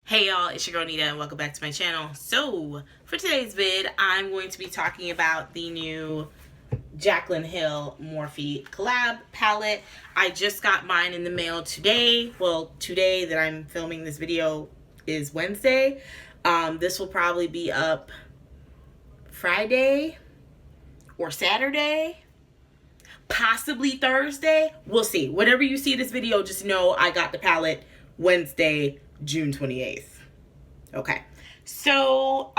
Hey y'all, it's your girl Nida and welcome back to my channel. So, for today's vid, I'm going to be talking about the new Jaclyn Hill Morphe collab palette. I just got mine in the mail today. Well, today that I'm filming this video is Wednesday. This will probably be up Friday or Saturday, possibly Thursday. We'll see. Whenever you see this video, just know I got the palette Wednesday, June 28th. Okay, so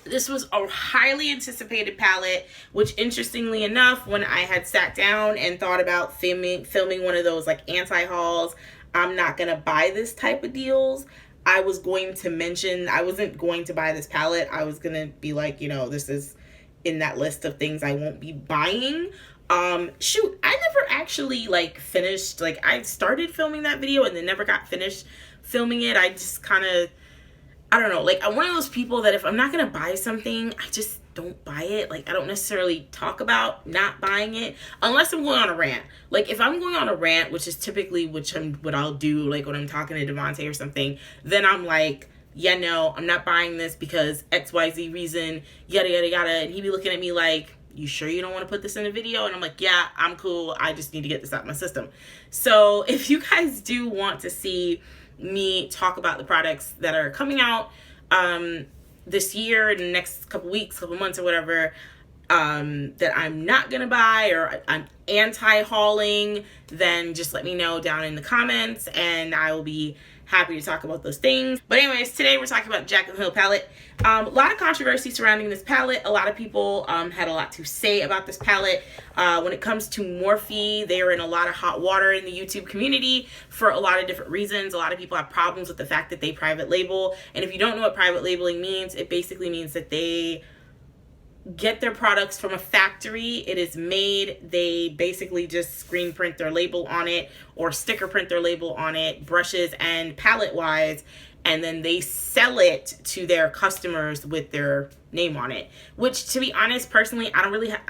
this was a highly anticipated palette, which interestingly enough, when I had sat down and thought about filming one of those like anti-hauls, I'm not gonna buy this type of deals. I was going to mention I wasn't going to buy this palette. I was gonna be like, you know, this is in that list of things I won't be buying. Shoot, I never actually like finished, like I started filming that video and then never got finished filming it. I just kind of, I don't know, like I'm one of those people that if I'm not gonna buy something, I just don't buy it. Like I don't necessarily talk about not buying it unless I'm going on a rant. Like if I'm going on a rant, which is typically what I'll do, like when I'm talking to Devontae or something, then I'm like, yeah, no, I'm not buying this because XYZ reason, yada yada yada, and he'd be looking at me like, you sure you don't want to put this in a video? And I'm like, yeah, I'm cool. I just need to get this out of my system. So if you guys do want to see me talk about the products that are coming out this year, in the next couple weeks, couple months or whatever, that I'm not going to buy or I'm anti-hauling, then just let me know down in the comments and I will be happy to talk about those things. But anyways, today we're talking about Jaclyn Hill palette. A lot of controversy surrounding this palette. A lot of people had a lot to say about this palette. When it comes to Morphe, they are in a lot of hot water in the YouTube community for a lot of different reasons. A lot of people have problems with the fact that they private label. And if you don't know what private labeling means, it basically means that they get their products from a factory. It is made, they basically just screen print their label on it or sticker print their label on it, brushes and palette wise, and then they sell it to their customers with their name on it. Which, to be honest, personally, I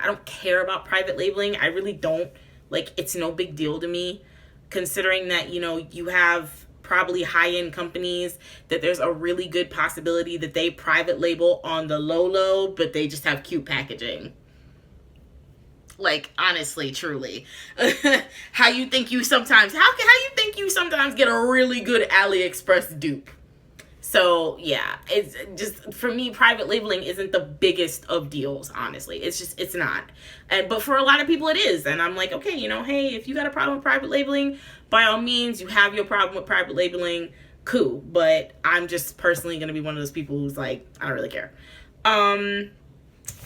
don't care about private labeling. I really don't. Like, it's no big deal to me, considering that, you know, you have probably high-end companies that there's a really good possibility that they private label on the low, but they just have cute packaging. Like, honestly, truly. How you think you sometimes get a really good AliExpress dupe? So yeah, it's just, for me, private labeling isn't the biggest of deals, honestly. It's not. But for a lot of people it is. And I'm like, okay, you know, hey, if you got a problem with private labeling, by all means, you have your problem with private labeling, cool. But I'm just personally going to be one of those people who's like, I don't really care.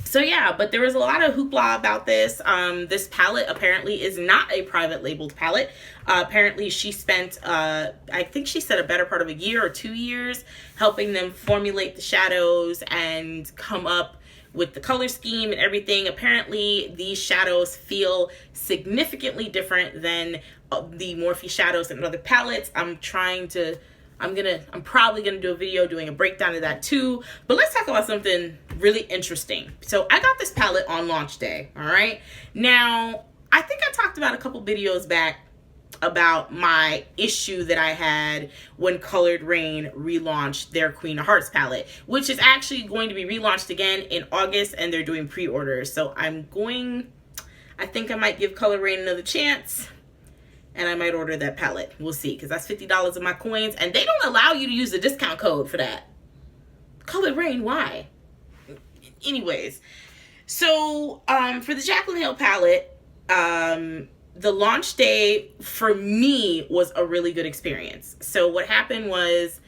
So yeah, but there was a lot of hoopla about this. This palette apparently is not a private labeled palette. Apparently she spent, I think she said a better part of a year or 2 years helping them formulate the shadows and come up with the color scheme and everything. Apparently these shadows feel significantly different than the Morphe shadows and other palettes. I'm probably gonna do a video doing a breakdown of that too. But let's talk about something really interesting. So I got this palette on launch day, all right? Now, I think I talked about a couple videos back about my issue that I had when Colored Rain relaunched their Queen of Hearts palette, which is actually going to be relaunched again in August, and they're doing pre-orders. So I think I might give Colored Rain another chance. And I might order that palette. We'll see, because that's $50 of my coins. And they don't allow you to use the discount code for that. Colored Rain, why? Anyways. So, for the Jaclyn Hill palette, the launch day, for me, was a really good experience. So, what happened was,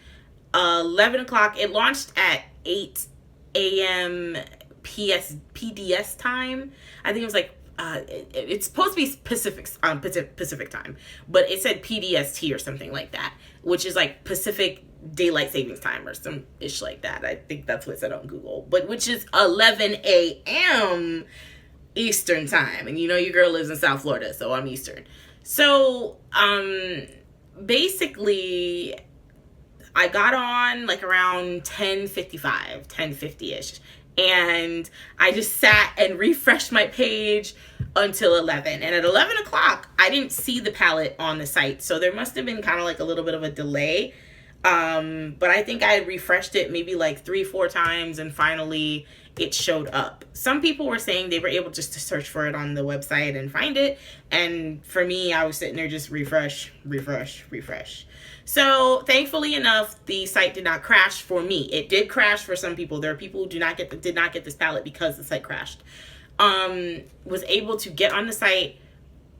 11 o'clock, it launched at 8 a.m. PDS time. I think it was like, it's supposed to be Pacific time, but it said PDST or something like that, which is like Pacific Daylight Savings Time or some ish like that. I think that's what it said on Google, but which is 11 a.m. Eastern time. And you know your girl lives in South Florida, so I'm Eastern. So basically I got on like around 10:55, 10:50ish. And I just sat and refreshed my page until 11. And at 11 o'clock, I didn't see the palette on the site. So there must have been kind of like a little bit of a delay. But I think I had refreshed it maybe like 3-4 times, and finally it showed up. Some people were saying they were able just to search for it on the website and find it. And for me, I was sitting there just refresh. So thankfully enough, the site did not crash for me. It did crash for some people. There are people who did not get this palette because the site crashed. Was able to get on the site,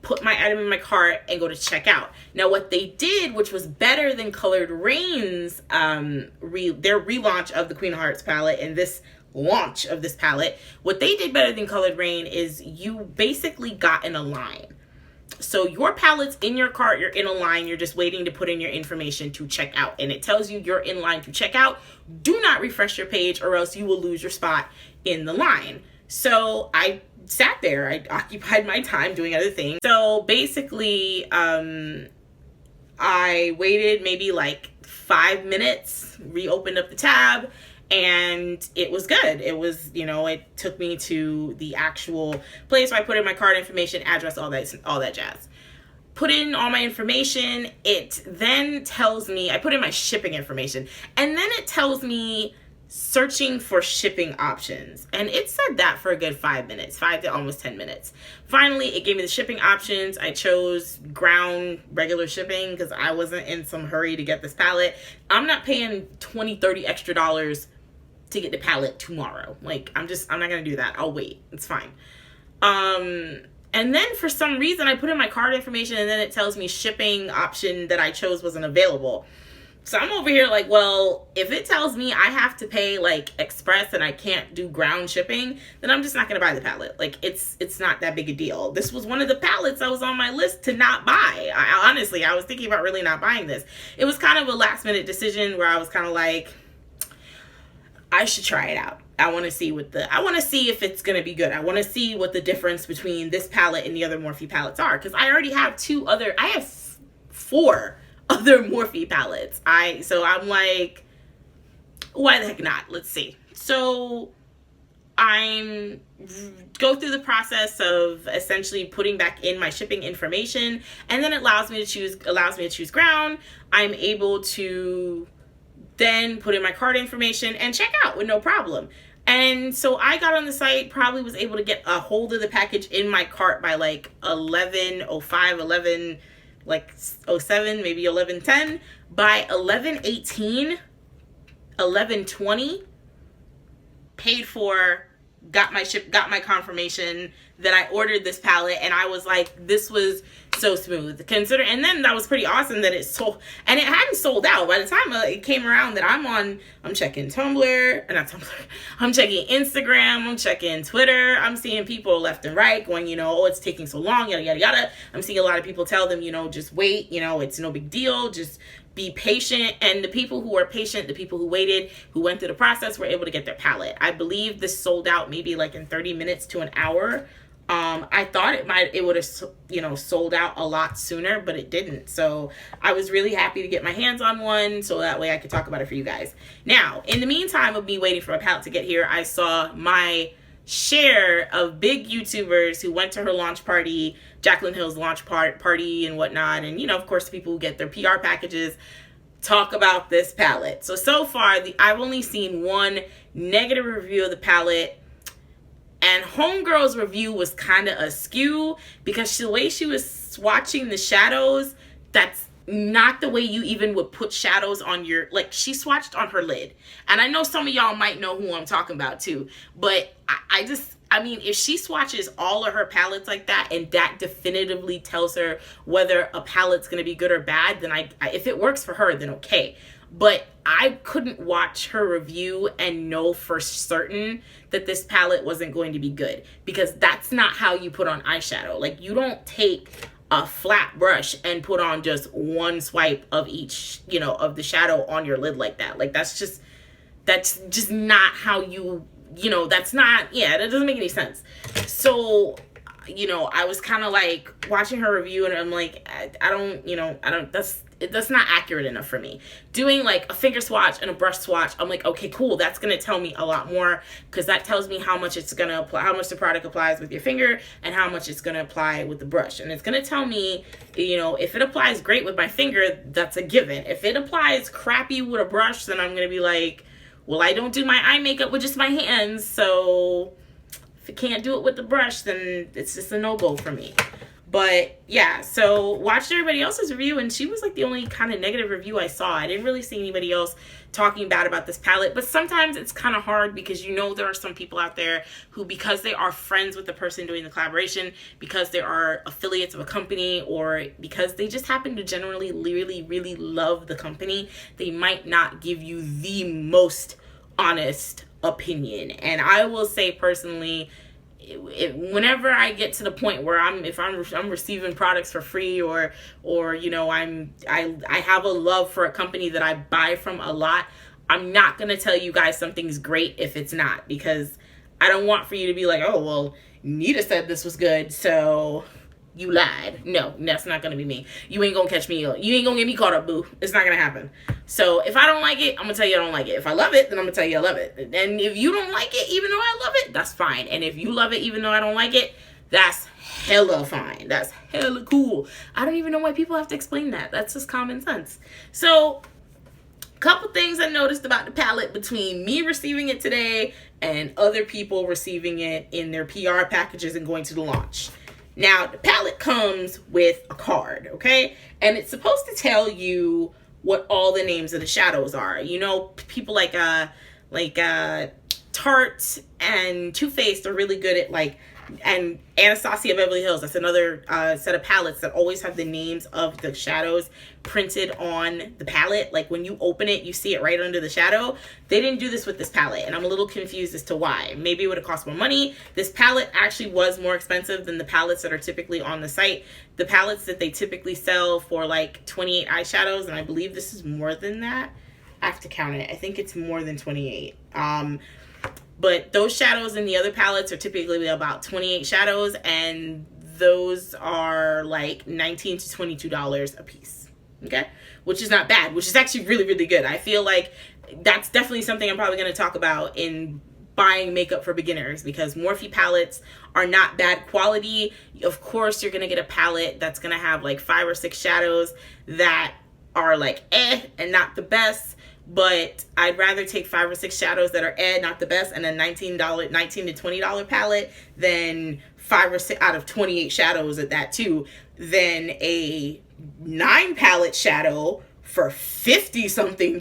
put my item in my cart, and go to checkout. Now what they did, which was better than Colored Rain's their relaunch of the Queen of Hearts palette and this launch of this palette, what they did better than Colored Rain is you basically got in a line. So your palette's in your cart, you're in a line, you're just waiting to put in your information to check out, and it tells you you're in line to check out. Do not refresh your page or else you will lose your spot in the line. So I sat there, I occupied my time doing other things. So basically, I waited maybe like 5 minutes, reopened up the tab, and it was good. It was, you know, it took me to the actual place where I put in my card information, address, all that jazz. Put in all my information. It then tells me, I put in my shipping information, and then it tells me searching for shipping options, and it said that for a good 5 minutes, 5 to almost 10 minutes. Finally, it gave me the shipping options. I chose ground regular shipping because I wasn't in some hurry to get this palette. I'm not paying $20-30 extra to get the palette tomorrow. Like, I'm not gonna do that. I'll wait. It's fine. And then for some reason I put in my card information, and then it tells me shipping option that I chose wasn't available. So I'm over here like, well, if it tells me I have to pay like express and I can't do ground shipping, then I'm just not gonna buy the palette. Like, it's not that big a deal. This was one of the palettes that was on my list to not buy. Honestly, I was thinking about really not buying this. It was kind of a last minute decision where I was kind of like, I should try it out. I want to see if it's going to be good. I want to see what the difference between this palette and the other Morphe palettes are. Because I already have I have 4 other Morphe palettes. So I'm like, why the heck not? Let's see. So I'm go through the process of essentially putting back in my shipping information, and then it allows me to choose ground. I'm able to then put in my card information and check out with no problem. And so I got on the site, probably was able to get a hold of the package in my cart by like 11:05, like 07, maybe 11:10. By 11:18, 11:20, paid for, got my confirmation that I ordered this palette, and I was like, this was so smooth. And then that was pretty awesome that it sold, and it hadn't sold out by the time it came around that I'm checking I'm checking Instagram, I'm checking Twitter, I'm seeing people left and right going, you know, oh, it's taking so long, yada yada yada. I'm seeing a lot of people tell them, you know, just wait, you know, it's no big deal, just be patient. And the people who were patient, the people who waited, who went through the process, were able to get their palette. I believe this sold out maybe like in 30 minutes to an hour. I thought it would have, you know, sold out a lot sooner, but it didn't. So I was really happy to get my hands on one, so that way I could talk about it for you guys. Now, in the meantime of me waiting for my palette to get here, I saw my share of big YouTubers who went to her launch party, Jaclyn Hill's launch party and whatnot. And, you know, of course, the people who get their PR packages talk about this palette. So far, I've only seen one negative review of the palette. And homegirl's review was kind of askew because the way she was swatching the shadows, that's not the way you even would put shadows on your, like, she swatched on her lid. And I know some of y'all might know who I'm talking about too, but I mean, if she swatches all of her palettes like that, and that definitively tells her whether a palette's going to be good or bad, then if it works for her, then okay. But I couldn't watch her review and know for certain that this palette wasn't going to be good, because that's not how you put on eyeshadow. Like, you don't take a flat brush and put on just one swipe of each, you know, of the shadow on your lid like that. Like, that's just not how you know, that's not, yeah, that doesn't make any sense. So, you know, I was kind of like watching her review, and I'm like, that's not accurate enough for me. Doing like a finger swatch and a brush swatch, I'm like, okay, cool, that's gonna tell me a lot more, because that tells me how much it's gonna apply, how much the product applies with your finger and how much it's gonna apply with the brush. And it's gonna tell me, you know, if it applies great with my finger, that's a given. If it applies crappy with a brush, then I'm gonna be like, well, I don't do my eye makeup with just my hands, so if it can't do it with the brush, then it's just a no-go for me. But yeah, so watched everybody else's review, and she was like the only kind of negative review I saw. I didn't really see anybody else talking bad about this palette. But sometimes it's kind of hard, because you know there are some people out there who, because they are friends with the person doing the collaboration, because they are affiliates of a company, or because they just happen to generally really love the company, they might not give you the most honest opinion. And I will say personally, whenever I get to the point where I'm receiving products for free, or you know, I have a love for a company that I buy from a lot, I'm not gonna tell you guys something's great if it's not, because I don't want for you to be like, oh well, Nida said this was good, so you lied. No, that's not gonna be me. You ain't gonna catch me. You ain't gonna get me caught up, boo. It's not gonna happen. So if I don't like it, I'm gonna tell you I don't like it. If I love it, then I'm gonna tell you I love it. And if you don't like it, even though I love it, that's fine. And if you love it, even though I don't like it, that's hella fine. That's hella cool. I don't even know why people have to explain that. That's just common sense. So, couple things I noticed about the palette between me receiving it today and other people receiving it in their PR packages and going to the launch. Now, the palette comes with a card, okay? And it's supposed to tell you what all the names of the shadows are. You know, people like Tarte and Too Faced are really good at, like, and Anastasia Beverly Hills, that's another set of palettes that always have the names of the shadows printed on the palette. Like when you open it, you see it right under the shadow. They didn't do this with this palette, and I'm a little confused as to why. Maybe it would have cost more money. This palette actually was more expensive than the palettes that are typically on the site. The palettes that they typically sell for like 28 eyeshadows, and I believe this is more than that. I have to count it. I think it's more than 28. But those shadows in the other palettes are typically about 28 shadows, and those are like $19 to $22 a piece, okay? Which is not bad, which is actually really good. I feel like that's definitely something I'm probably going to talk about in buying makeup for beginners, because Morphe palettes are not bad quality. Of course, you're going to get a palette that's going to have like 5 or 6 shadows that are like and not the best. But I'd rather take 5 or 6 shadows that are not the best, and a $19 to $20 palette than 5 or 6 out of 28 shadows at that too, than a 9 palette shadow for $50 something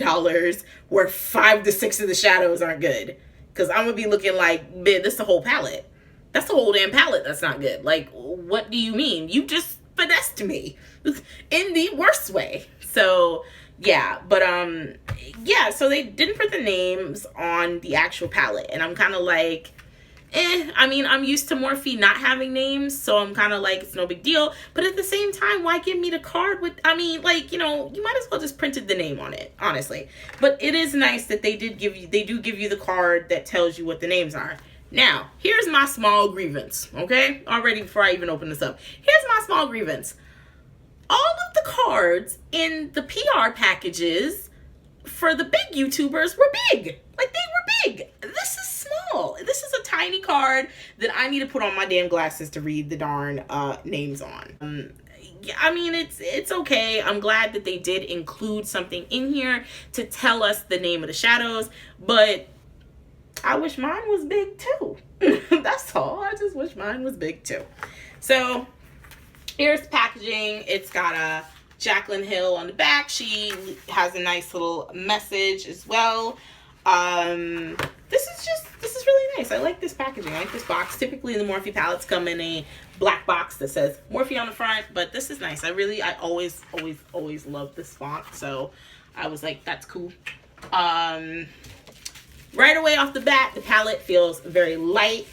where 5 to 6 of the shadows aren't good. Because I'm gonna be looking like, man, this is the whole palette. That's the whole damn palette that's not good. Like, what do you mean? You just finessed me in the worst way. So yeah, but yeah, so they didn't put the names on the actual palette, and I'm kind of like, I mean, I'm used to Morphe not having names, so I'm kind of like, it's no big deal. But at the same time, why give me the card with, I mean, like, you know, you might as well just printed the name on it, honestly. But it is nice that they do give you the card that tells you what the names are. Now, here's my small grievance, okay? Already before I even open this up. Here's my small grievance. All of the cards in the PR packages for the big YouTubers were big. Like, they were big. This is small. This is a tiny card that I need to put on my damn glasses to read the darn names on. I mean, it's okay. I'm glad that they did include something in here to tell us the name of the shadows, but I wish mine was big too. That's all. I just wish mine was big too. So here's the packaging. It's got a Jaclyn Hill on the back. She has a nice little message as well. This is really nice. I like this packaging. I like this box. Typically the Morphe palettes come in a black box that says Morphe on the front, but this is nice. I always love this font, so I was like, that's cool. Right away off the bat, the palette feels very light.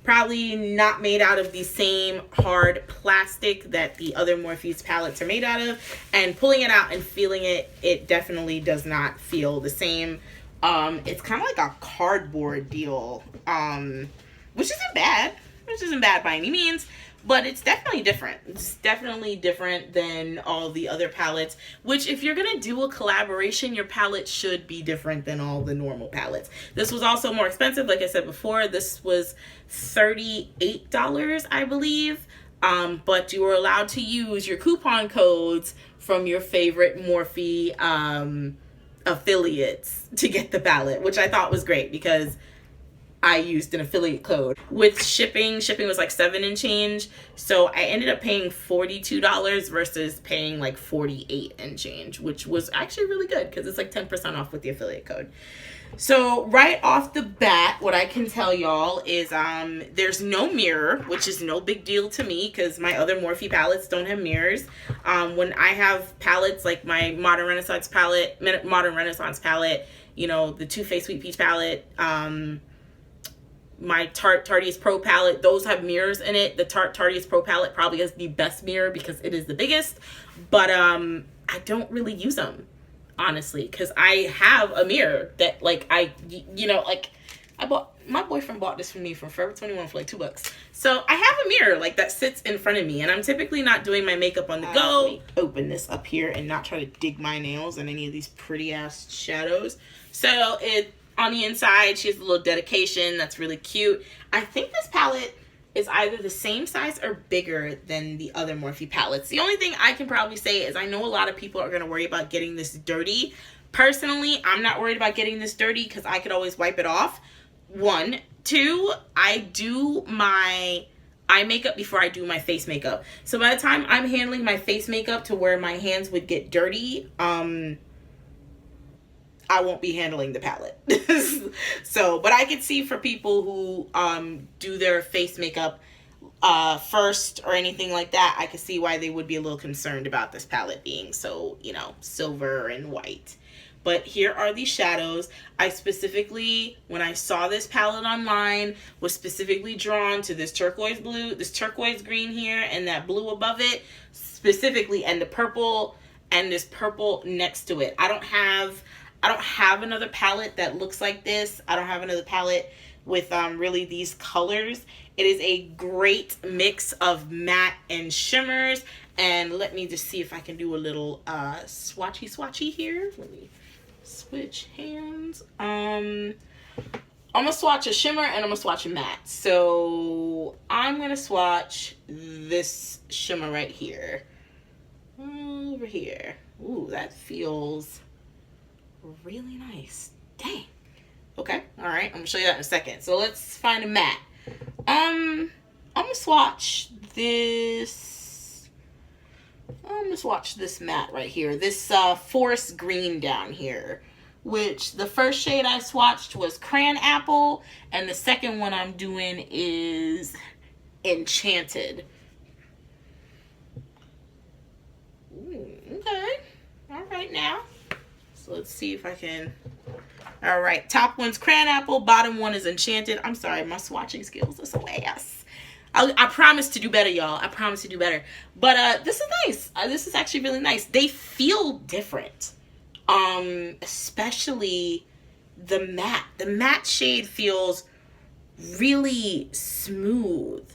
Probably not made out of the same hard plastic that the other Morphe's palettes are made out of. And pulling it out and feeling it, it definitely does not feel the same. It's kind of like a cardboard deal, which isn't bad by any means. But it's definitely different. It's definitely different than all the other palettes, which if you're going to do a collaboration, your palette should be different than all the normal palettes. This was also more expensive. Like I said before, this was $38, I believe. But you were allowed to use your coupon codes from your favorite Morphe affiliates to get the palette, which I thought was great because I used an affiliate code. With shipping was like $7 and change. So I ended up paying $42 versus paying like $48 and change, which was actually really good because it's like 10% off with the affiliate code. So right off the bat, what I can tell y'all is there's no mirror, which is no big deal to me because my other Morphe palettes don't have mirrors. When I have palettes like my Modern Renaissance palette, you know, the Too Faced Sweet Peach palette, my Tarte's Pro palette, those have mirrors in it. The Tarte's Pro palette probably has the best mirror because it is the biggest, but I don't really use them, honestly, because I have a mirror that like my boyfriend bought this for me from Forever 21 for like $2. So I have a mirror like that sits in front of me, and I'm typically not doing my makeup on the go. Let me open this up here and not try to dig my nails in any of these pretty ass shadows. So on the inside, she has a little dedication that's really cute. I think this palette is either the same size or bigger than the other Morphe palettes. The only thing I can probably say is I know a lot of people are going to worry about getting this dirty. Personally, I'm not worried about getting this dirty because I could always wipe it off. 1. 2, I do my eye makeup before I do my face makeup. So by the time I'm handling my face makeup to where my hands would get dirty, I won't be handling the palette. So, but I could see for people who do their face makeup first or anything like that, I could see why they would be a little concerned about this palette being so, you know, silver and white. But here are the shadows. I specifically, when I saw this palette online, was specifically drawn to this turquoise blue, this turquoise green here, and that blue above it, specifically, and the purple, and this purple next to it. I don't have another palette that looks like this. I don't have another palette with really these colors. It is a great mix of matte and shimmers. And let me just see if I can do a little swatchy here. Let me switch hands. I'm gonna swatch a shimmer and I'm gonna swatch a matte. So I'm gonna swatch this shimmer right here. Over here. Ooh, that feels really nice. Dang. Okay. All right. I'm gonna show you that in a second. So let's find a matte. I'm gonna swatch this. I'm gonna swatch this matte right here. This forest green down here, which the first shade I swatched was Crayon Apple, and the second one I'm doing is Enchanted. Ooh, okay. All right now. So let's see if I can. All right, top one's Crayon Apple, bottom one is Enchanted. I'm sorry, my swatching skills are so ass. I promise to do better, y'all. I promise to do better. But this is nice. This is actually really nice. They feel different. Especially the matte. The matte shade feels really smooth.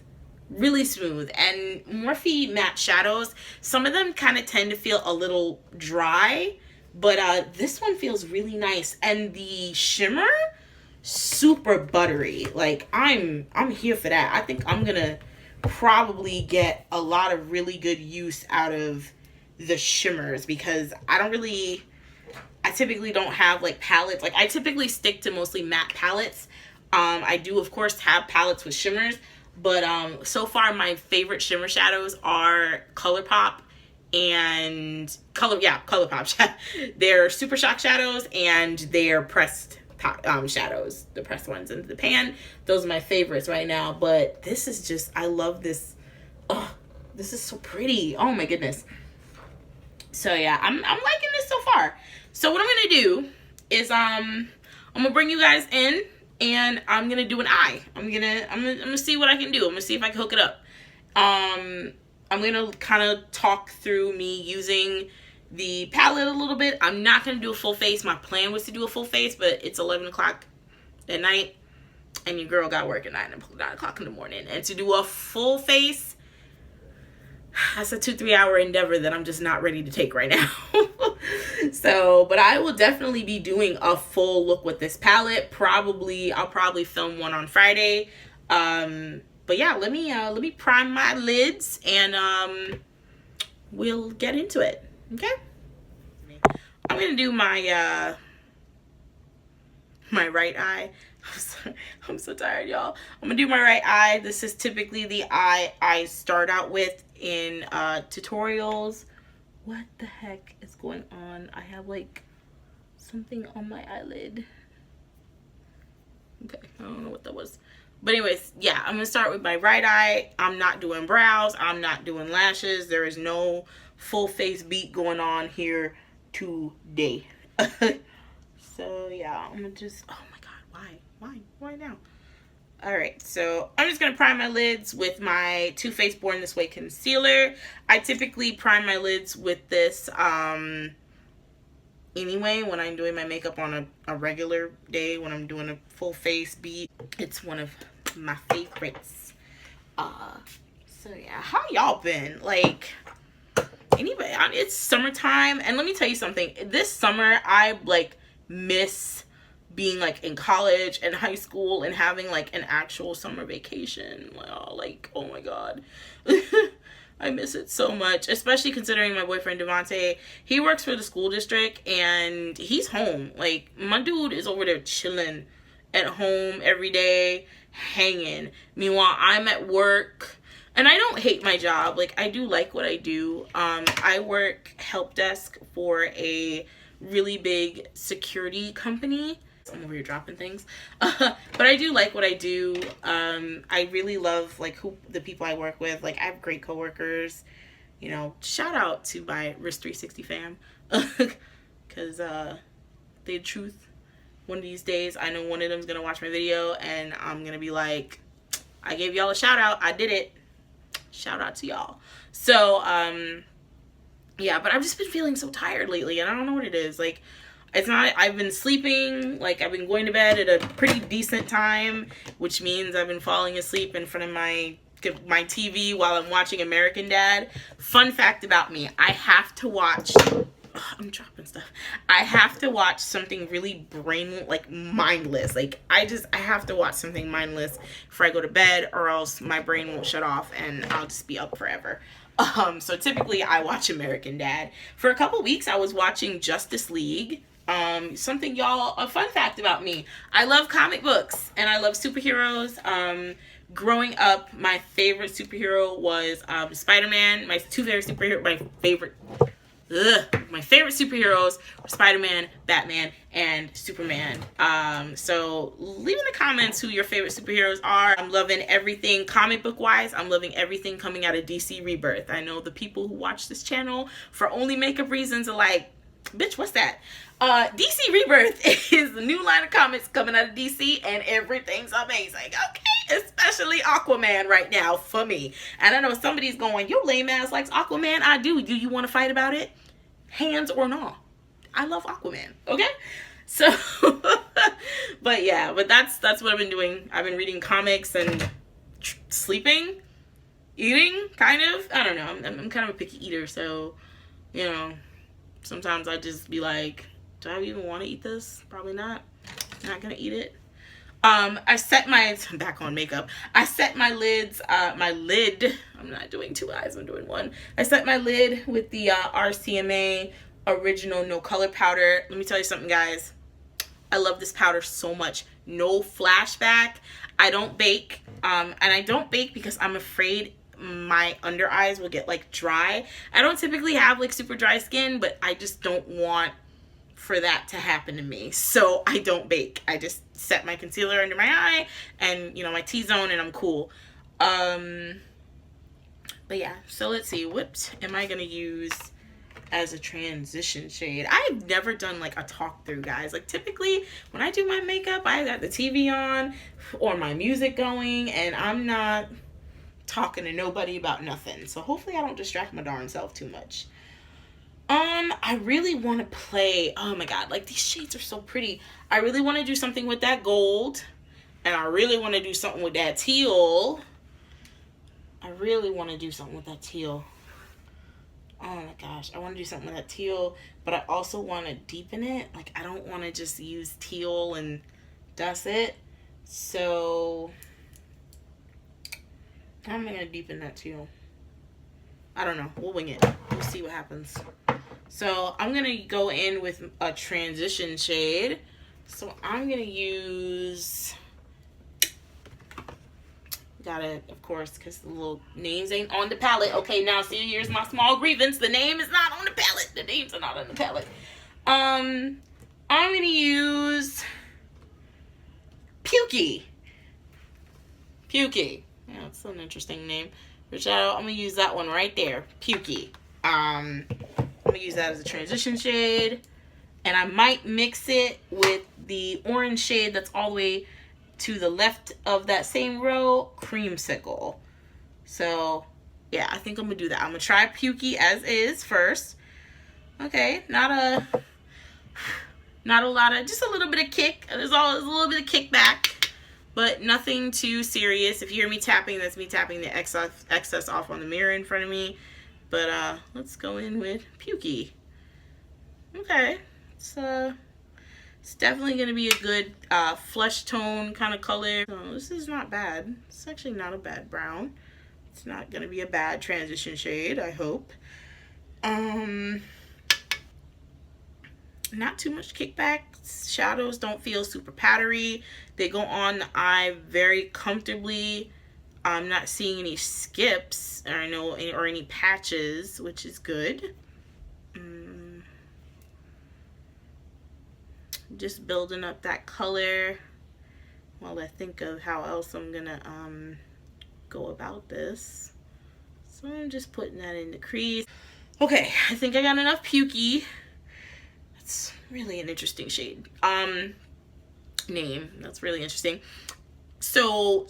Really smooth. And Morphe matte shadows, some of them kind of tend to feel a little dry. But this one feels really nice. And the shimmer, super buttery. Like, I'm here for that. I think I'm going to probably get a lot of really good use out of the shimmers because I typically don't have, like, palettes. Like, I typically stick to mostly matte palettes. I do, of course, have palettes with shimmers. But so far, my favorite shimmer shadows are ColourPop and ColourPop. They're Super Shock shadows and they're pressed shadows, the pressed ones into the pan. Those are my favorites right now. But this is just, I love this. Oh, this is so pretty. Oh my goodness. So yeah, I'm liking this so far. So what I'm gonna do is I'm gonna bring you guys in and I'm gonna do an eye. I'm gonna see what I can do. I'm gonna see if I can hook it up. I'm going to kind of talk through me using the palette a little bit. I'm not going to do a full face. My plan was to do a full face, but it's 11 o'clock at night, and your girl got work at 9 o'clock in the morning. And to do a full face that's a 2-3 hour endeavor that I'm just not ready to take right now. So, but I will definitely be doing a full look with this palette. I'll probably film one on Friday. But yeah, let me prime my lids and we'll get into it. Okay? I'm gonna do my my right eye. I'm so tired, y'all. I'm gonna do my right eye. This is typically the eye I start out with in tutorials. What the heck is going on? I have like something on my eyelid. Okay, I don't know what that was. But anyways, yeah, I'm gonna start with my right eye. I'm not doing brows. I'm not doing lashes. There is no full face beat going on here today. So yeah, I'm gonna just, oh my god, why now? All right, so I'm just gonna prime my lids with my Too Faced Born This Way concealer. I typically prime my lids with this anyway when I'm doing my makeup on a regular day, when I'm doing a full face beat. It's one of my favorites. So yeah, how y'all been? Like, anybody? It's summertime, and let me tell you something. This summer, I like miss being like in college and high school and having like an actual summer vacation. Like, oh my god. I miss it so much, especially considering my boyfriend Devontae, he works for the school district and he's home. Like, my dude is over there chilling at home every day, hanging. Meanwhile, I'm at work, and I don't hate my job. Like, I do like what I do. I work help desk for a really big security company. I'm over here dropping things. But I do like what I do. I really love like the people I work with. Like, I have great coworkers. You know, shout out to my Risk 360 fam. Cause the truth, one of these days I know one of them's gonna watch my video and I'm gonna be like, I gave y'all a shout out. I did it. Shout out to y'all. So yeah, but I've just been feeling so tired lately and I don't know what it is. Like, it's not, I've been sleeping, like I've been going to bed at a pretty decent time, which means I've been falling asleep in front of my TV while I'm watching American Dad. Fun fact about me, I have to watch, I'm dropping stuff. I have to watch something really mindless. Like, I have to watch something mindless before I go to bed, or else my brain won't shut off and I'll just be up forever. So typically I watch American Dad. For a couple weeks I was watching Justice League. Something, y'all, a fun fact about me, I love comic books and I love superheroes. Growing up, my favorite superhero was Spider-Man. My favorite superheroes were Spider-Man, Batman, and Superman. So leave in the comments who your favorite superheroes are. I'm loving everything comic book wise. I'm loving everything coming out of DC Rebirth. I know the people who watch this channel for only makeup reasons are like, bitch, what's that? DC Rebirth is the new line of comics coming out of DC and everything's amazing. Okay, especially Aquaman right now for me. And I know somebody's going, your lame ass likes Aquaman. I do. Do you want to fight about it? Hands or not? I love Aquaman. Okay? So, but yeah, but that's what I've been doing. I've been reading comics and sleeping, eating, kind of. I don't know. I'm kind of a picky eater, so, you know, sometimes I just be like, do I even want to eat this? Probably not. I'm not gonna eat it. I set my, back on makeup. I set my lids, my lid, I'm not doing two eyes, I'm doing one. I set my lid with the RCMA Original No Color Powder. Let me tell you something, guys. I love this powder so much. No flashback. I don't bake. And I don't bake because I'm afraid my under eyes will get like dry. I don't typically have like super dry skin, but I just don't want for that to happen to me, so I don't bake. I just set my concealer under my eye and, you know, my T-zone, and I'm cool. But yeah, so let's see, what am I gonna use as a transition shade? I've never done like a talk through, guys. Like, typically when I do my makeup, I got the TV on or my music going and I'm not talking to nobody about nothing, so hopefully I don't distract my darn self too much. I really want to play, oh my god, like these shades are so pretty. I really want to do something with that gold, and I really want to do something with that teal. I really want to do something with that teal. Oh my gosh, I want to do something with that teal, but I also want to deepen it. Like, I don't want to just use teal and that's it. So how am I going to deepen that teal? I don't know. We'll wing it. We'll see what happens. So I'm going to go in with a transition shade. So I'm going to use... Got it, of course, because the little names ain't on the palette. Okay, now see, here's my small grievance. The name is not on the palette. The names are not on the palette. I'm going to use Pukey. Pukey. Yeah, it's an interesting name. Which I'm going to use that one right there. Pukey. I'm going to use that as a transition shade. And I might mix it with the orange shade that's all the way to the left of that same row, Creamsicle. So yeah, I think I'm gonna do that. I'm gonna try Pukey as is first. Okay, not a lot of, just a little bit of kick. There's always a little bit of kickback, but nothing too serious. If you hear me tapping, that's me tapping the excess off on the mirror in front of me. But let's go in with Pukey. Okay, it's definitely going to be a good flesh tone kind of color. So this is not bad. It's actually not a bad brown. It's not going to be a bad transition shade, I hope. Not too much kickback. Shadows don't feel super powdery. They go on the eye very comfortably. I'm not seeing any skips or any patches, which is good. Just building up that color while I think of how else I'm gonna go about this. So I'm just putting that in the crease. Okay, I think I got enough Pukey. That's really an interesting shade. Name, that's really interesting. So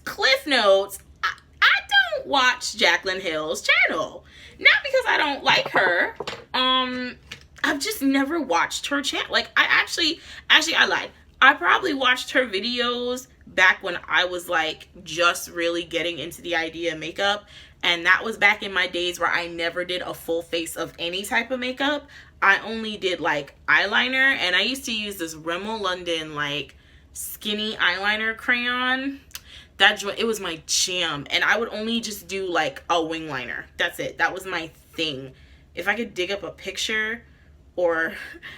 cliff notes, I don't watch Jaclyn Hill's channel. Not because I don't like her. I've just never watched her channel. Like, actually I lied. I probably watched her videos back when I was like just really getting into the idea of makeup, and that was back in my days where I never did a full face of any type of makeup. I only did like eyeliner, and I used to use this Rimmel London like skinny eyeliner crayon. It was my jam, and I would only just do like a wing liner. That's it. That was my thing. If I could dig up a picture or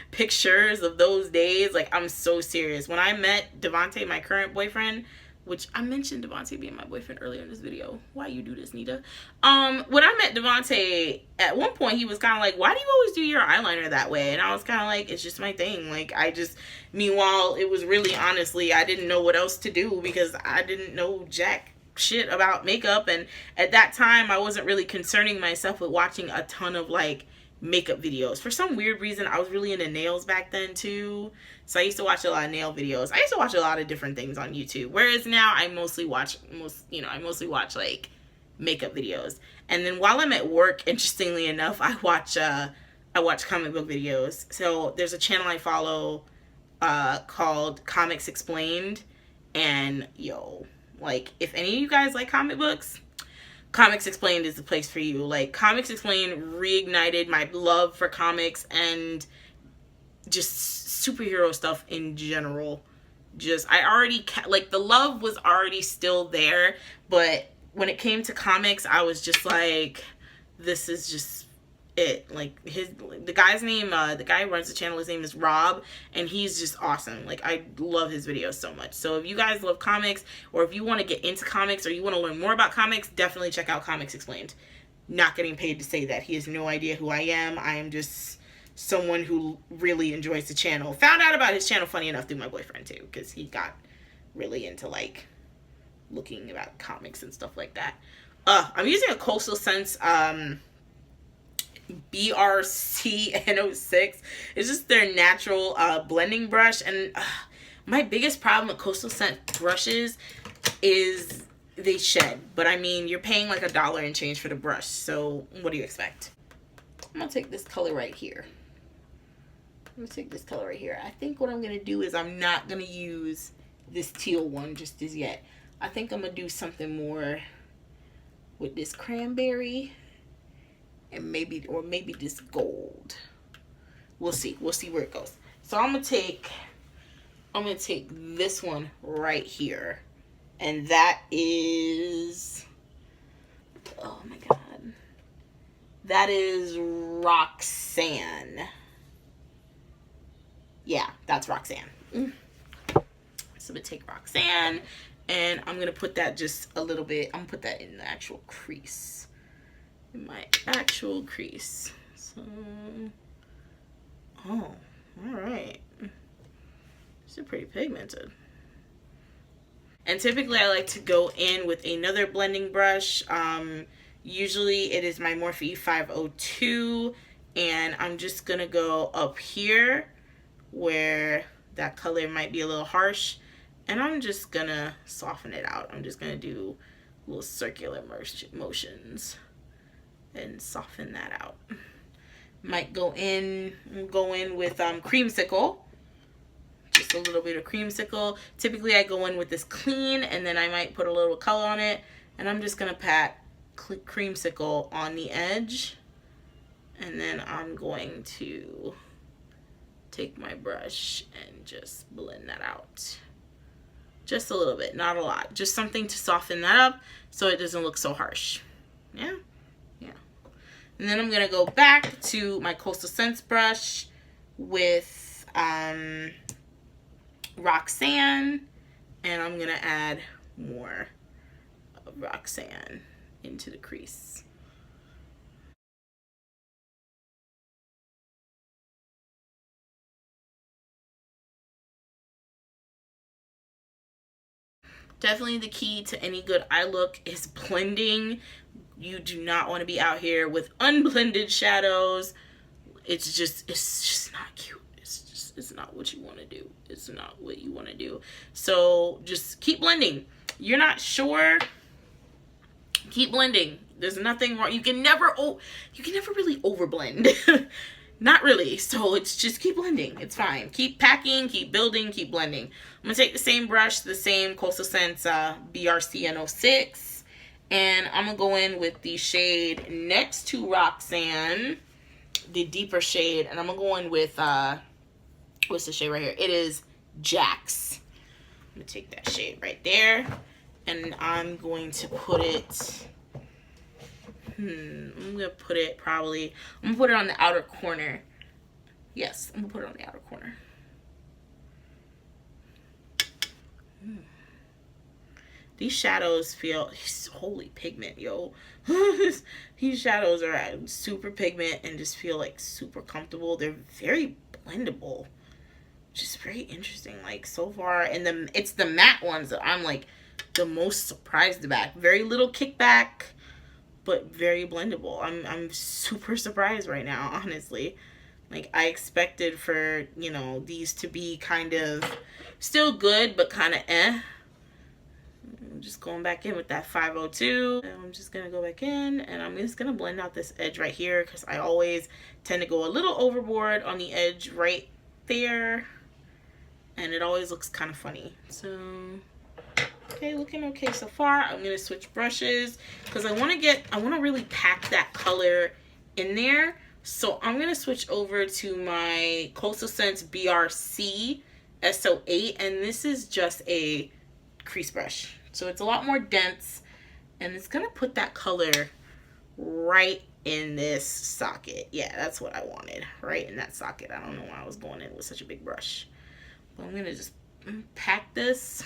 pictures of those days, like, I'm so serious. When I met Devontae, my current boyfriend, which I mentioned Devontae being my boyfriend earlier in this video. Why you do this, Nida? When I met Devontae, at one point he was kind of like, why do you always do your eyeliner that way? And I was kind of like, it's just my thing. Like, meanwhile, it was really, honestly, I didn't know what else to do because I didn't know jack shit about makeup. And at that time, I wasn't really concerning myself with watching a ton of like makeup videos. For some weird reason, I was really into nails back then too, so I used to watch a lot of nail videos. I used to watch a lot of different things on YouTube, whereas now I mostly watch like makeup videos. And then while I'm at work, interestingly enough, I watch comic book videos. So there's a channel I follow called Comics Explained, and yo, like, if any of you guys like comic books, Comics Explained is the place for you. Like, Comics Explained reignited my love for comics and just superhero stuff in general. Like, the love was already still there, but when it came to comics, I was just like, this is just it. Like, the guy who runs the channel, his name is Rob, and he's just awesome. Like, I love his videos so much. So if you guys love comics, or if you want to get into comics, or you want to learn more about comics, definitely check out Comics Explained. Not getting paid to say that. He has no idea who I am. I am just someone who really enjoys the channel. Found out about his channel, funny enough, through my boyfriend too, because he got really into like looking about comics and stuff like that. I'm using a Coastal Scents BRC-N06. It's just their natural blending brush, and my biggest problem with Coastal Scent brushes is they shed. But I mean, you're paying like $1 and change for the brush, so what do you expect? I'm gonna take this color right here. I think what I'm gonna do is I'm not gonna use this teal one just as yet. I think I'm gonna do something more with this cranberry and maybe this gold. We'll see where it goes. So I'm gonna take this one right here, and that is, oh my god, that is Roxanne. Yeah, that's Roxanne. So I'm gonna take Roxanne, and I'm gonna put that just a little bit. I'm gonna put that in the actual crease, in my actual crease. So, oh, all right. It's pretty pigmented. And typically I like to go in with another blending brush. Usually it is my Morphe 502, and I'm just gonna go up here where that color might be a little harsh, and I'm just gonna soften it out. I'm just gonna do little circular motions and soften that out. Might go in with creamsicle. Just a little bit of creamsicle. Typically I go in with this clean, and then I might put a little color on it, and I'm just gonna pat creamsicle on the edge, and then I'm going to take my brush and just blend that out. Just a little bit, not a lot, just something to soften that up so it doesn't look so harsh. Yeah. And then I'm gonna go back to my Coastal Scents brush with Roxanne, and I'm gonna add more of Roxanne into the crease. Definitely the key to any good eye look is blending. You do not want to be out here with unblended shadows. It's just not cute. It's not what you want to do. It's not what you want to do. So just keep blending. You're not sure, keep blending. There's nothing wrong. You can never really overblend. Not really. So it's just keep blending. It's fine. Keep packing, keep building, keep blending. I'm gonna take the same brush, the same Coastal Scents BRCN06, and I'm gonna go in with the shade next to Roxanne, the deeper shade, and I'm gonna go in with what's the shade right here? It is Jax. I'm gonna take that shade right there, and I'm going to put it, I'm gonna put it on the outer corner. Yes, I'm gonna put it on the outer corner. These shadows feel, holy pigment, yo. These shadows are super pigment and just feel like super comfortable. They're very blendable. Just very interesting. Like so far, and it's the matte ones that I'm like the most surprised about. Very little kickback, but very blendable. I'm super surprised right now, honestly. Like I expected for, you know, these to be kind of still good, but kind of I'm just going back in with that 502. I'm just gonna go back in, and I'm just gonna blend out this edge right here, because I always tend to go a little overboard on the edge right there, and it always looks kind of funny. So okay, looking okay so far. I'm gonna switch brushes because I want to really pack that color in there. So I'm gonna switch over to my Coastal Scents BRC SO8, and this is just a crease brush. So it's a lot more dense, and it's gonna put that color right in this socket. Yeah, that's what I wanted, right in that socket. I don't know why I was going in with such a big brush, but I'm gonna just pack this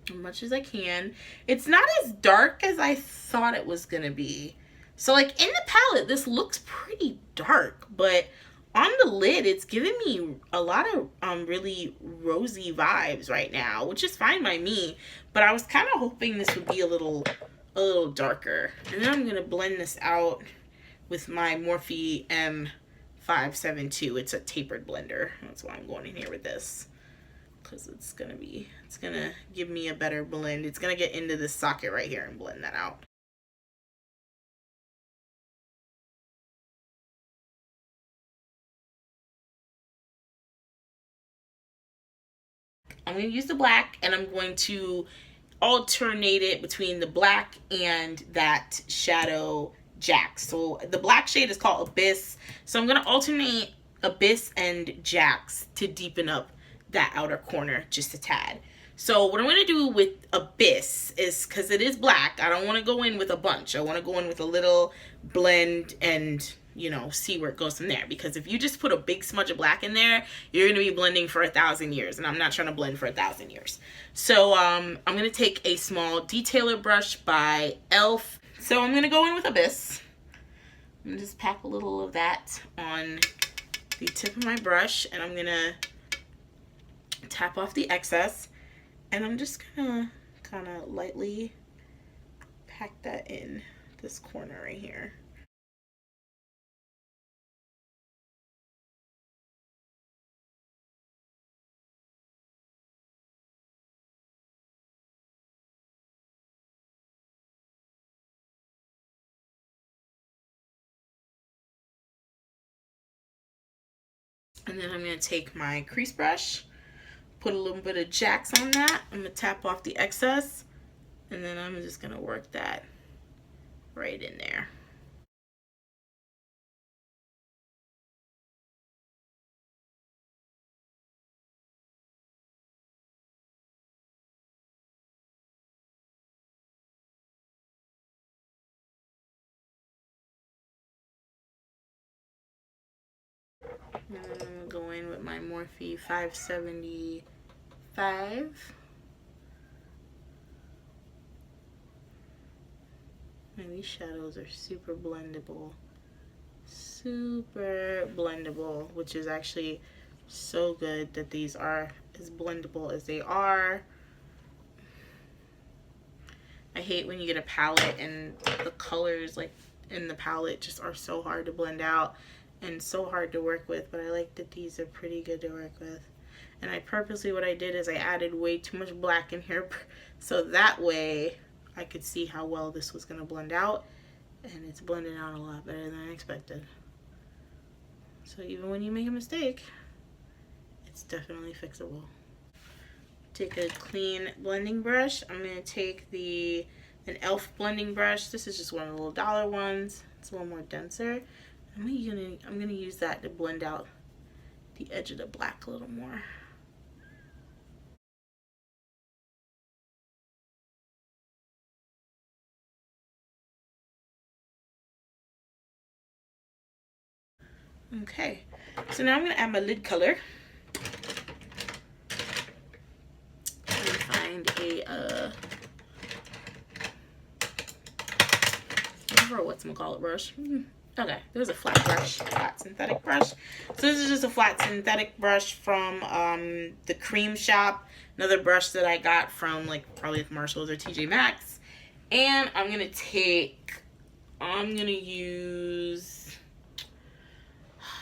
as much as I can. It's not as dark as I thought it was gonna be. So like in the palette, this looks pretty dark, but on the lid, it's giving me a lot of really rosy vibes right now, which is fine by me. But I was kind of hoping this would be a little darker. And then I'm gonna blend this out with my Morphe M572. It's a tapered blender. That's why I'm going in here with this, because it's gonna give me a better blend. It's gonna get into this socket right here and blend that out. I'm going to use the black, and I'm going to alternated between the black and that shadow Jack. So the black shade is called Abyss. So I'm going to alternate Abyss and Jacks to deepen up that outer corner just a tad. So what I'm going to do with Abyss is, because it is black, I don't want to go in with a bunch. I want to go in with a little blend and, you know, see where it goes from there. Because if you just put a big smudge of black in there, you're going to be blending for 1,000 years. And I'm not trying to blend for 1,000 years. So I'm going to take a small detailer brush by e.l.f. So I'm going to go in with Abyss. I'm going to just pack a little of that on the tip of my brush. And I'm going to tap off the excess. And I'm just going to kind of lightly pack that in this corner right here. And then I'm going to take my crease brush, put a little bit of Jacks on that. I'm going to tap off the excess, and then I'm just going to work that right in there. And then I'm going to go in with my Morphe 575. And these shadows are super blendable. Super blendable, which is actually so good that these are as blendable as they are. I hate when you get a palette and the colors like in the palette just are so hard to blend out and so hard to work with, but I like that these are pretty good to work with. And I purposely, what I did is I added way too much black in here so that way I could see how well this was going to blend out, and it's blending out a lot better than I expected. So even when you make a mistake, it's definitely fixable. Take a clean blending brush. I'm going to take an e.l.f. blending brush. This is just one of the little dollar ones. It's a little more denser. I'm gonna use that to blend out the edge of the black a little more. Okay, so now I'm gonna add my lid color. I'm gonna find a whatchamacallit brush. Okay, there's a flat brush, flat synthetic brush. So this is just a flat synthetic brush from the Cream Shop. Another brush that I got from like probably Marshalls or TJ Maxx. And I'm gonna use,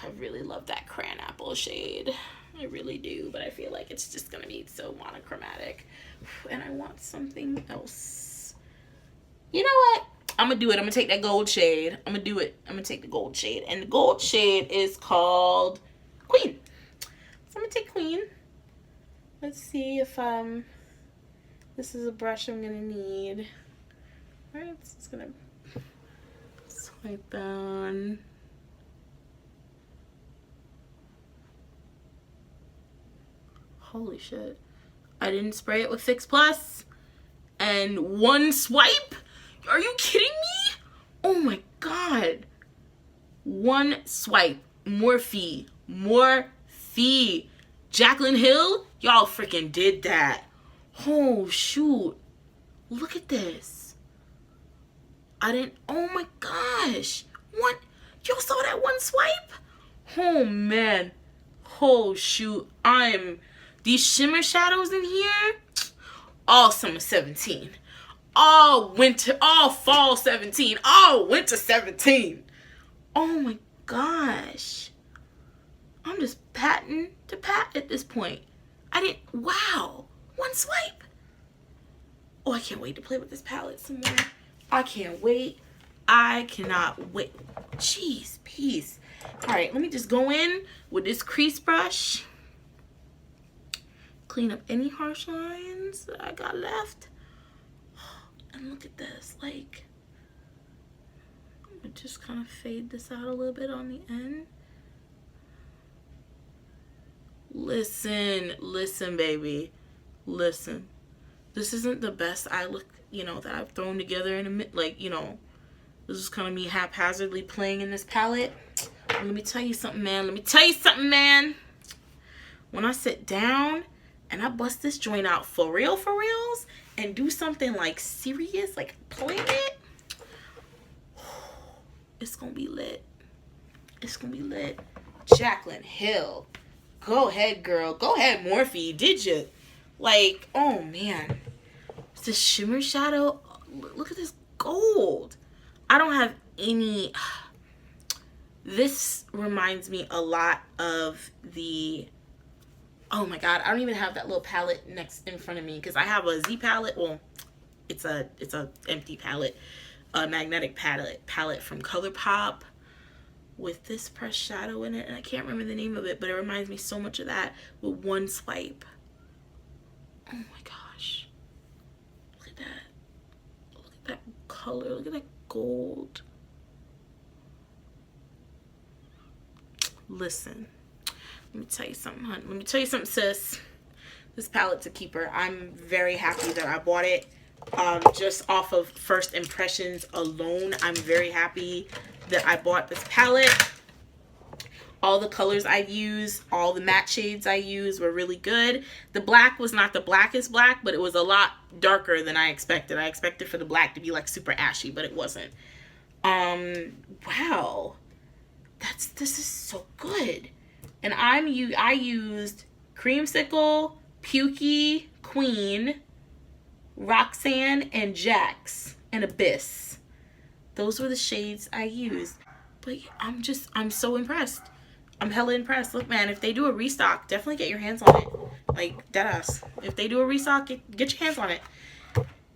I really love that crayon apple shade. I really do, but I feel like it's just gonna be so monochromatic. And I want something else. You know what? I'm gonna do it. I'm gonna take that gold shade. I'm gonna take the gold shade. And the gold shade is called Queen. So I'm gonna take Queen. Let's see if this is a brush I'm gonna need. Alright, so it's gonna swipe on. Holy shit. I didn't spray it with Fix Plus. And one swipe? Are you kidding me? Oh my god. One swipe. Morphe. Jaclyn Hill? Y'all freaking did that. Oh shoot. Look at this. Oh my gosh. Y'all saw that one swipe? Oh man. Oh shoot. These shimmer shadows in here. All summer 17. All fall 17, all winter 17. Oh my gosh. I'm just patting to pat at this point. Wow. One swipe. Oh, I can't wait to play with this palette some more. I can't wait. I cannot wait. Jeez, peace. All right, let me just go in with this crease brush. Clean up any harsh lines that I got left. And look at this, like, I'm gonna just kind of fade this out a little bit on the end. Listen, baby, listen. This isn't the best eye look, you know, that I've thrown together in a minute. Like, you know, this is kind of me haphazardly playing in this palette. And let me tell you something, man. When I sit down and I bust this joint out for reals, and do something like serious, like play it, it's gonna be lit. It's gonna be lit. Jaclyn Hill. Go ahead, girl. Go ahead, Morphe. Did you? Like, oh man. It's the shimmer shadow. Look at this gold. I don't have any. This reminds me a lot of the. Oh my god, I don't even have that little palette next in front of me because I have a Z palette. Well, it's a empty palette, a magnetic palette from ColourPop with this pressed shadow in it, and I can't remember the name of it, but it reminds me so much of that with one swipe. Oh my gosh, look at that! Look at that color! Look at that gold. Listen. Let me tell you something, hun. Let me tell you something, sis. This palette's a keeper. I'm very happy that I bought it. Just off of first impressions alone, I'm very happy that I bought this palette. All the colors I used, all the matte shades I used were really good. The black was not the blackest black, but it was a lot darker than I expected. I expected for the black to be like super ashy, but it wasn't. Wow. This is so good. And I used Creamsicle, Pukey, Queen, Roxanne, and Jax, and Abyss. Those were the shades I used. But I'm so impressed. I'm hella impressed. Look, man, if they do a restock, definitely get your hands on it. Like, deadass. If they do a restock, get your hands on it.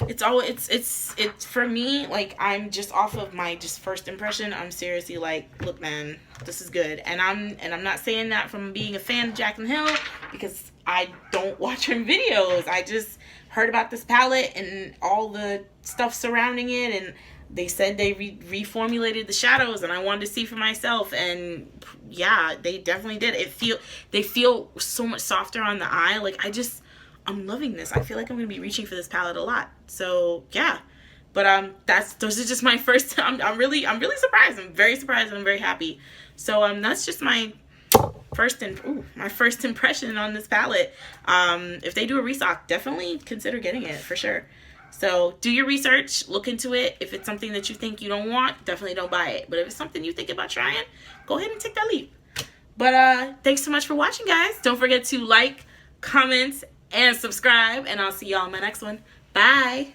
It's for me, like, I'm just off of my first impression. I'm seriously like, look, man, this is good. And I'm not saying that from being a fan of Jaclyn Hill, because I don't watch her videos. I just heard about this palette and all the stuff surrounding it, and they said they reformulated the shadows, and I wanted to see for myself. And yeah, they definitely did. They feel so much softer on the eye. Like, I'm loving this. I feel like I'm gonna be reaching for this palette a lot. So yeah, but those are just my first. I'm really surprised. I'm very surprised. And I'm very happy. So that's just my first impression on this palette. If they do a restock, definitely consider getting it for sure. So do your research, look into it. If it's something that you think you don't want, definitely don't buy it. But if it's something you think about trying, go ahead and take that leap. But thanks so much for watching, guys. Don't forget to like, comment, and subscribe, and I'll see y'all in my next one. Bye.